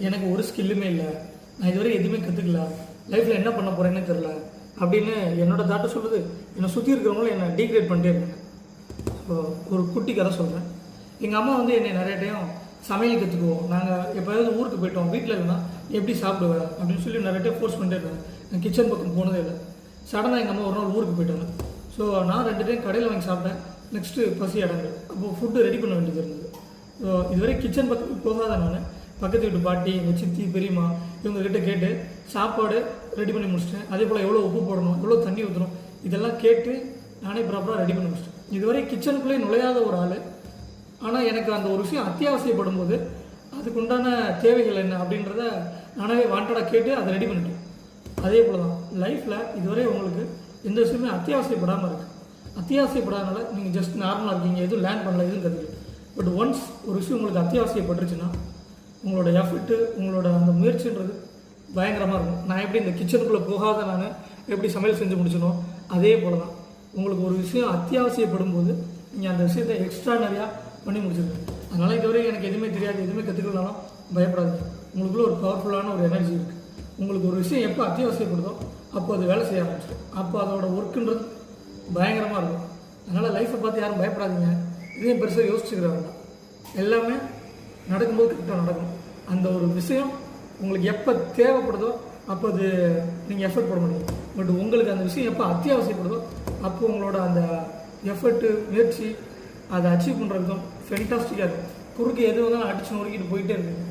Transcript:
எனக்கு ஒரு ஸ்கில்லுமே இல்லை, நான் இதுவரை எதுவுமே கற்றுக்கல, லைஃப்பில் என்ன பண்ண போகிறேன்னே தெரில அப்படின்னு என்னோட தாட்டை சொல்லுது. என்னை சுற்றி இருக்கிறவங்களும் என்னை டீக்ரேட் பண்ணிட்டே இருக்காங்க. ஸோ ஒரு குட்டி கதை சொல்கிறேன். எங்கள் அம்மா வந்து என்னை நிறைய டைம் சமையல் கற்றுக்குவோம், நாங்கள் எப்போயாவது ஊருக்கு போயிட்டோம், வீட்டில் இல்லைன்னா எப்படி சாப்பிடுவேன் அப்படின்னு சொல்லி நிறைய டைம் ஃபோர்ஸ் பண்ணிட்டே இருக்காங்க. நான் கிச்சன் பக்கம் போனதே இல்லை. சடனாக எங்கள் அம்மா ஒரு நாள் ஊருக்கு போயிட்டாங்க. ஸோ நான் 2 டைம் கடையில் வாங்கி சாப்பிட்டேன். நெக்ஸ்ட்டு பசி அடங்கு. அப்போது ஃபுட்டு ரெடி பண்ண வேண்டியது இருந்தது. ஸோ இதுவரை கிச்சன் பக்கம் போகாத நான் பக்கத்து வீட்டு பாட்டி, எங்கள் சித்தி, பெரியம்மா இவங்ககிட்ட கேட்டு சாப்பாடு ரெடி பண்ணி முடிச்சிட்டேன். அதே போல் எவ்வளோ உப்பு போடணும், எவ்வளோ தண்ணி ஊற்றணும், இதெல்லாம் கேட்டு நானே ப்ராப்பராக ரெடி பண்ணி முடிச்சிட்டேன். இதுவரை கிச்சனுக்குள்ளே நுழையாத ஒரு ஆள். ஆனால் எனக்கு அந்த ஒரு விஷயம் அத்தியாவசியப்படும் போது அதுக்குண்டான தேவைகள் என்ன அப்படின்றத நானாவே வாண்டடாக கேட்டு அதை ரெடி பண்ணிட்டேன். அதே போல் தான் லைஃப்பில் இதுவரை உங்களுக்கு எந்த விஷயமே அத்தியாவசியப்படாமல் இருக்குது. அத்தியாவசியப்படாதனால நீங்கள் ஜஸ்ட் நார்மலாக இருக்கீங்க, எதுவும் லேர்ன் பண்ணல, எதுவும் கற்றுக்கல. பட் ஒன்ஸ் ஒரு விஷயம் உங்களுக்கு அத்தியாவசியப்பட்டுருச்சுன்னா உங்களோட எஃபர்ட்டு, உங்களோட அந்த முயற்சின்றது பயங்கரமாக இருக்கும். நான் எப்படி இந்த கிச்சனுக்குள்ளே போகாத நான் எப்படி சமையல் செஞ்சு முடிச்சனோ அதே போல் தான் உங்களுக்கு ஒரு விஷயம் அத்தியாவசியப்படும் போது நீங்கள் அந்த விஷயத்தை எக்ஸ்ட்ரானரியாக பண்ணி முடிச்சிருக்கீங்க. அதனால் இதுவரை எனக்கு எதுவுமே தெரியாது, எதுவுமே கற்றுக்கலனாலும் பயப்படாது. உங்களுக்குள்ள ஒரு பவர்ஃபுல்லான ஒரு எனர்ஜி இருக்குது. உங்களுக்கு ஒரு விஷயம் எப்போ அத்தியாவசியப்படுதோ அப்போ அது வேலை செய்ய ஆரம்பிச்சிடும். அப்போ அதோட ஒர்க்குன்றது பயங்கரமாக இருக்கும். அதனால் லைஃப்பை பார்த்து யாரும் பயப்படாதீங்க, இதையும் பெருசாக யோசிச்சுக்கிற வேண்டாம். எல்லாமே நடக்கும்போது கரெக்டாக நடக்கும். அந்த ஒரு விஷயம் உங்களுக்கு எப்போ தேவைப்படுதோ அப்போ அது நீங்கள் எஃபர்ட் போட முடியும். பட் உங்களுக்கு அந்த விஷயம் எப்போ அத்தியாவசியப்படுதோ அப்போ உங்களோட அந்த எஃபர்ட்டு, முயற்சி அதை அச்சீவ் பண்ணுறதுக்கும் ஃபென்டாஸ்டிக்காக இருக்கும். குறுக்கு எது வந்தாலும் அடிச்சு நொறுக்கிட்டு போயிட்டே இருக்குது.